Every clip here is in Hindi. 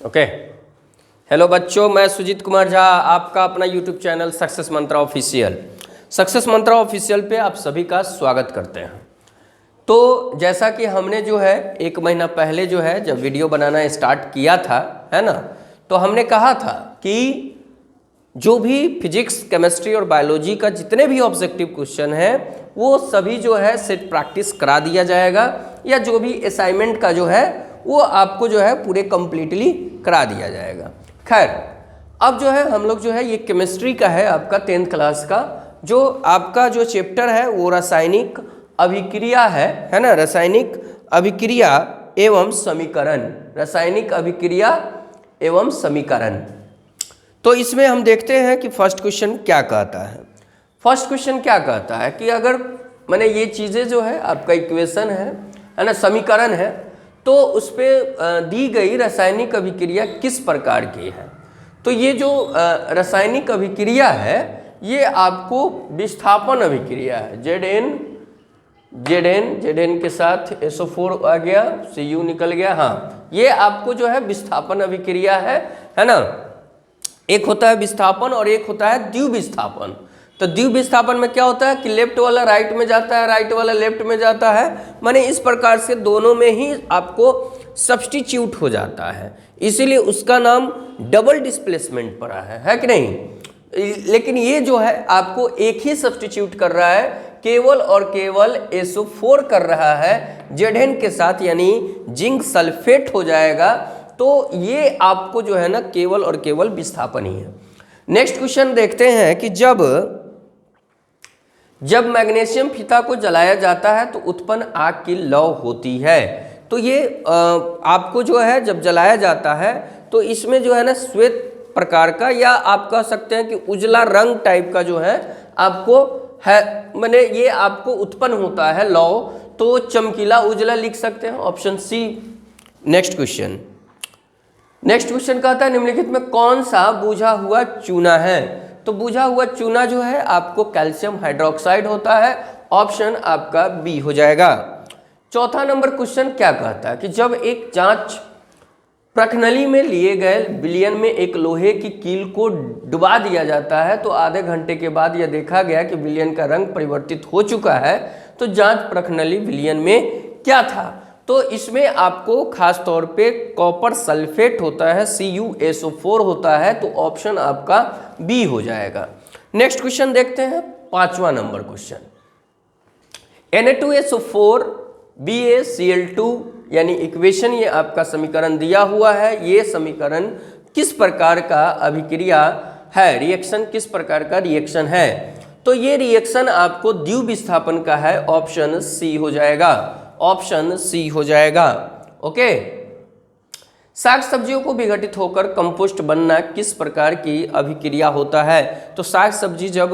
ओके। हेलो बच्चों, मैं सुजीत कुमार झा, आपका अपना यूट्यूब चैनल सक्सेस मंत्रा ऑफिशियल। सक्सेस मंत्रा ऑफिशियल पे आप सभी का स्वागत करते हैं। तो जैसा कि हमने जो है 1 महीना पहले जो है जब वीडियो बनाना स्टार्ट किया था, है ना, तो हमने कहा था कि जो भी फिजिक्स, केमिस्ट्री और बायोलॉजी का जितने भी ऑब्जेक्टिव क्वेश्चन है वो सभी जो है सेट प्रैक्टिस करा दिया जाएगा, या जो भी असाइनमेंट का जो है वो आपको जो है पूरे कंप्लीटली करा दिया जाएगा। खैर, अब जो है हम लोग जो है ये केमिस्ट्री का है आपका 10th क्लास का, जो आपका जो चैप्टर है वो रासायनिक अभिक्रिया है ना, रासायनिक अभिक्रिया एवं समीकरण, रासायनिक अभिक्रिया एवं समीकरण। तो इसमें हम देखते हैं कि फर्स्ट क्वेश्चन क्या कहता है। फर्स्ट क्वेश्चन क्या कहता है कि अगर मैंने ये चीज़ें जो है आपका इक्वेशन है ना, समीकरण है, तो उस पर दी गई रासायनिक अभिक्रिया किस प्रकार की है। तो ये जो रासायनिक अभिक्रिया है ये आपको विस्थापन अभिक्रिया है। जेड एन के साथ SO4 आ गया, Cu निकल गया, हाँ, ये आपको जो है विस्थापन अभिक्रिया है ना। एक होता है विस्थापन और एक होता है द्विविस्थापन। तो द्विविस्थापन में क्या होता है कि लेफ्ट वाला राइट में जाता है, राइट वाला लेफ्ट में जाता है, माने इस प्रकार से दोनों में ही आपको सब्स्टिट्यूट हो जाता है, इसीलिए उसका नाम डबल डिस्प्लेसमेंट पड़ा है कि नहीं। लेकिन ये जो है आपको एक ही सब्स्टिट्यूट कर रहा है, केवल और केवल SO4 कर रहा है Zn के साथ, यानी जिंक सल्फेट हो जाएगा। तो ये आपको जो है ना केवल और केवल विस्थापन ही है। नेक्स्ट क्वेश्चन देखते हैं कि जब मैग्नीशियम फीता को जलाया जाता है तो उत्पन्न आग की लौ होती है। तो ये आपको जो है जब जलाया जाता है तो इसमें जो है ना श्वेत प्रकार का, या आप कह सकते हैं कि उजला रंग टाइप का जो है आपको है, माने ये आपको उत्पन्न होता है लौ, तो चमकीला उजला लिख सकते हैं, ऑप्शन सी। नेक्स्ट क्वेश्चन कहता है निम्नलिखित में कौन सा बुझा हुआ चूना है। तो बुझा हुआ चूना जो है आपको कैल्शियम हाइड्रोक्साइड होता है, ऑप्शन आपका बी हो जाएगा। चौथा नंबर क्वेश्चन क्या कहता है कि जब एक जांच प्रखनली में लिए गए विलयन में एक लोहे की कील को डुबा दिया जाता है तो आधे घंटे के बाद यह देखा गया कि विलयन का रंग परिवर्तित हो चुका है, तो जांच प्रखनली विलयन में क्या था। तो इसमें आपको खास तौर पे कॉपर सल्फेट होता है, CuSO4 होता है, तो ऑप्शन आपका बी हो जाएगा। नेक्स्ट क्वेश्चन देखते हैं, 5वां नंबर क्वेश्चन। Na2SO4 BaCl2 यानी इक्वेशन, ये आपका समीकरण दिया हुआ है। ये समीकरण किस प्रकार का अभिक्रिया है, रिएक्शन किस प्रकार का रिएक्शन है। तो ये रिएक्शन आपको द्विविस्थापन का है, ऑप्शन सी हो जाएगा, ऑप्शन सी हो जाएगा। ओके। साग सब्जियों को विघटित होकर कंपोस्ट बनना किस प्रकार की अभिक्रिया होता है। तो साग सब्जी जब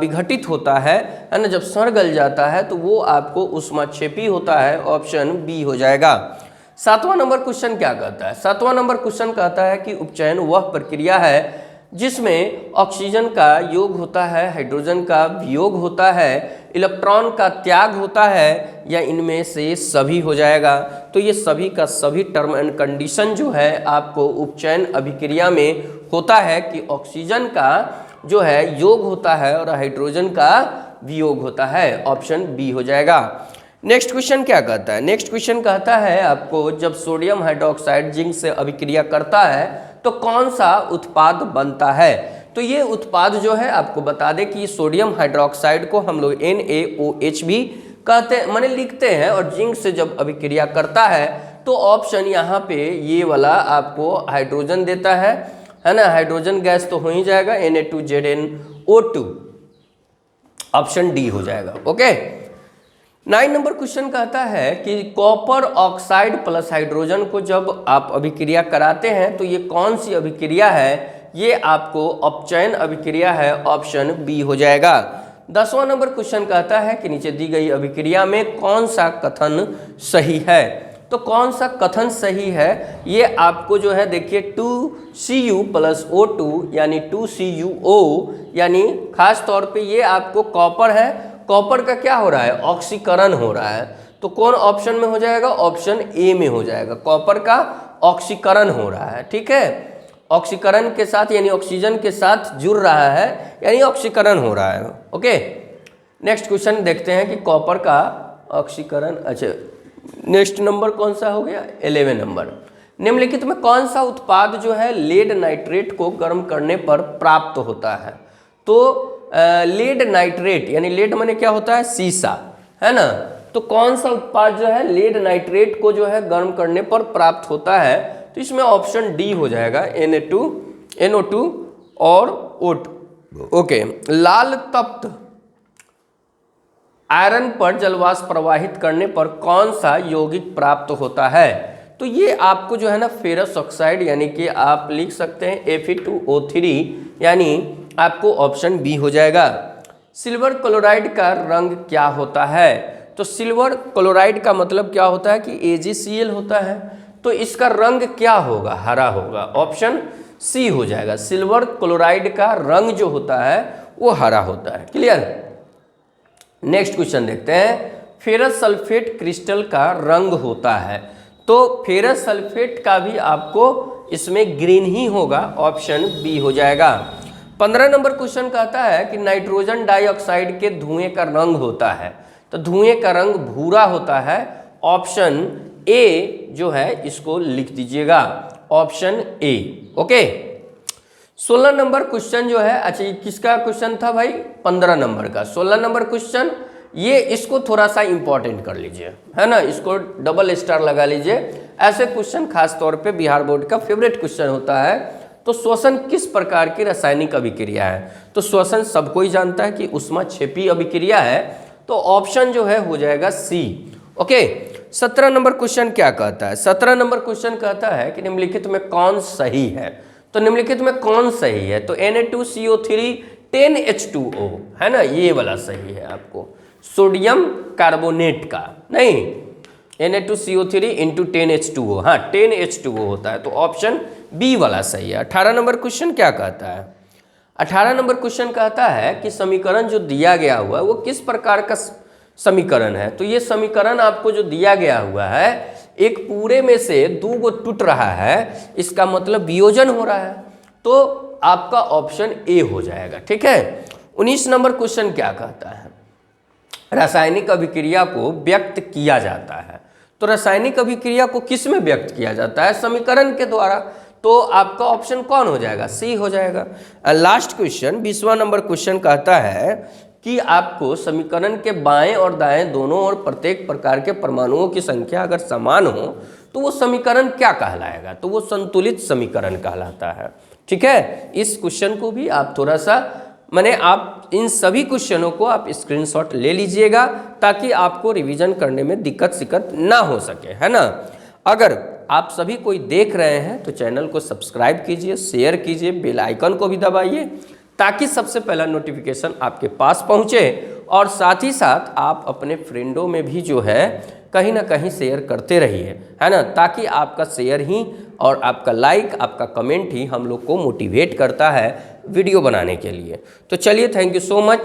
विघटित होता है ना, जब सड़ गल जाता है तो वो आपको ऊष्माक्षेपी होता है, ऑप्शन बी हो जाएगा। 7वां नंबर क्वेश्चन क्या कहता है। 7वां नंबर क्वेश्चन कहता है कि उपचयन वह प्रक्रिया है जिसमें ऑक्सीजन का योग होता है, हाइड्रोजन का वियोग होता है, इलेक्ट्रॉन का त्याग होता है, या इनमें से सभी हो जाएगा। तो ये सभी का सभी टर्म एंड कंडीशन जो है आपको उपचयन अभिक्रिया में होता है कि ऑक्सीजन का जो है योग होता है और हाइड्रोजन का वियोग होता है, ऑप्शन बी हो जाएगा। नेक्स्ट क्वेश्चन क्या कहता है। नेक्स्ट क्वेश्चन कहता है आपको जब सोडियम हाइड्रोक्साइड जिंक से अभिक्रिया करता है तो कौन सा उत्पाद बनता है। तो ये उत्पाद जो है आपको बता दें कि सोडियम हाइड्रोक्साइड को हम लोग NaOH भी कहते हैं, माने लिखते हैं, और जिंक से जब अभिक्रिया करता है तो ऑप्शन यहाँ पे ये वाला आपको हाइड्रोजन देता है ना, हाइड्रोजन गैस तो हो ही जाएगा, Na2ZnO2, ऑप्शन डी हो जाएगा। ओके। 9 नंबर क्वेश्चन कहता है कि कॉपर ऑक्साइड प्लस हाइड्रोजन को जब आप अभिक्रिया कराते हैं तो ये कौन सी अभिक्रिया है, ये आपको अपचयन अभिक्रिया है, ऑप्शन बी हो जाएगा। 10वां नंबर क्वेश्चन कहता है कि नीचे दी गई अभिक्रिया में कौन सा कथन सही है। तो कौन सा कथन सही है, ये आपको जो है देखिए 2Cu + O2 यानी 2CuO, यानी खास तौर पे ये आपको कॉपर है, कॉपर का क्या हो रहा है, ऑक्सीकरण हो रहा है, तो कौन ऑप्शन में हो जाएगा, ऑप्शन ए में हो जाएगा, कॉपर का ऑक्सीकरण हो रहा है, ठीक है, ऑक्सीकरण के साथ यानी ऑक्सीजन के साथ जुड़ रहा है यानी ऑक्सीकरण हो रहा है। ओके, नेक्स्ट क्वेश्चन देखते हैं कि कॉपर का ऑक्सीकरण। अच्छा, नेक्स्ट नंबर कौन सा हो गया, 11 नंबर। निम्नलिखित में कौन सा उत्पाद जो है लेड नाइट्रेट को गर्म करने पर प्राप्त होता है? तो लेड नाइट्रेट यानी लेड माने क्या होता है, सीसा, है ना। तो कौन सा उत्पाद जो है लेड नाइट्रेट को जो है गर्म करने पर प्राप्त होता है? तो इसमें ऑप्शन डी हो जाएगा, NO2 और O2। ओके, लाल तप्त आयरन पर जलवाष्प प्रवाहित करने पर कौन सा यौगिक प्राप्त होता है? तो ये आपको जो है ना फेरस ऑक्साइड यानी कि आप लिख सकते हैं Fe2O3 यानी आपको ऑप्शन बी हो जाएगा। सिल्वर क्लोराइड का रंग क्या होता है? तो सिल्वर क्लोराइड का मतलब क्या होता है कि AgCl होता है, तो इसका रंग क्या होगा, हरा होगा, ऑप्शन सी हो जाएगा। सिल्वर क्लोराइड का रंग जो होता है वो हरा होता है। क्लियर। नेक्स्ट क्वेश्चन देखते हैं, फेरस सल्फेट क्रिस्टल का रंग होता है, तो फेरस सल्फेट का भी आपको इसमें ग्रीन ही होगा, ऑप्शन बी हो जाएगा। 15 नंबर क्वेश्चन कहता है कि नाइट्रोजन डाइऑक्साइड के धुएं का रंग होता है, तो धुएं का रंग भूरा होता है, ऑप्शन ए जो है इसको लिख दीजिएगा, option A. Okay, 16 number question जो है, अच्छा ये किसका क्वेश्चन था भाई, 15 नंबर का। 16 नंबर क्वेश्चन ये इसको थोड़ा सा इंपॉर्टेंट कर लीजिए, है ना, इसको डबल स्टार लगा लीजिए। ऐसे क्वेश्चन खास तौर पे बिहार बोर्ड का फेवरेट क्वेश्चन होता है। तो श्वसन किस प्रकार की रासायनिक अभिक्रिया है? तो श्वसन सबको ही जानता है कि ऊष्माक्षेपी अभिक्रिया है, तो ऑप्शन जो है हो जाएगा सी। ओके, 17 नंबर क्वेश्चन क्या कहता है? 17 नंबर क्वेश्चन कहता है कि निम्नलिखित में कौन सही है? तो निम्नलिखित में कौन सही है? तो Na2CO3 10H2O, है ना, ये वाला सही है आपको, सोडियम कार्बोनेट का नहीं, Na2CO3 इंटू 10H2O, हाँ 10H2O होता है, तो ऑप्शन बी वाला सही है। 18 नंबर क्वेश्चन क्या कहता है? 18 नंबर क्वेश्चन कहता है कि समीकरण जो दिया गया हुआ है वो किस प्रकार का समीकरण है? तो ये समीकरण आपको जो दिया गया हुआ है, एक पूरे में से 2 गो टूट रहा है, इसका मतलब वियोजन हो रहा है, तो आपका ऑप्शन ए हो जाएगा। ठीक है। 19 नंबर क्वेश्चन क्या कहता है? रासायनिक अभिक्रिया को व्यक्त किया जाता है, तो रासायनिक अभिक्रिया को किस में व्यक्त किया जाता है? समीकरण के द्वारा, तो आपका ऑप्शन कौन हो जाएगा? सी हो जाएगा। लास्ट क्वेश्चन 20वां नंबर क्वेश्चन कहता है कि आपको समीकरण के बाएं और दाएं दोनों और प्रत्येक प्रकार के परमाणुओं की संख्या अगर समान हो तो वो समीकरण क्या कहलाएगा? तो वो संतुलित समीकरण कहलाता है। ठीक है, इस क्वेश्चन को भी आप थोड़ा सा माने आप इन सभी क्वेश्चनों को आप स्क्रीनशॉट ले लीजिएगा ताकि आपको रिवीजन करने में दिक्कत ना हो सके, है ना। अगर आप सभी कोई देख रहे हैं तो चैनल को सब्सक्राइब कीजिए, शेयर कीजिए, बेल आइकन को भी दबाइए ताकि सबसे पहला नोटिफिकेशन आपके पास पहुंचे, और साथ ही साथ आप अपने फ्रेंडों में भी जो है कहीं ना कहीं शेयर करते रहिए, है ना, ताकि आपका शेयर ही और आपका लाइक, आपका कमेंट ही हम लोग को मोटिवेट करता है वीडियो बनाने के लिए। तो चलिए, थैंक यू सो मच।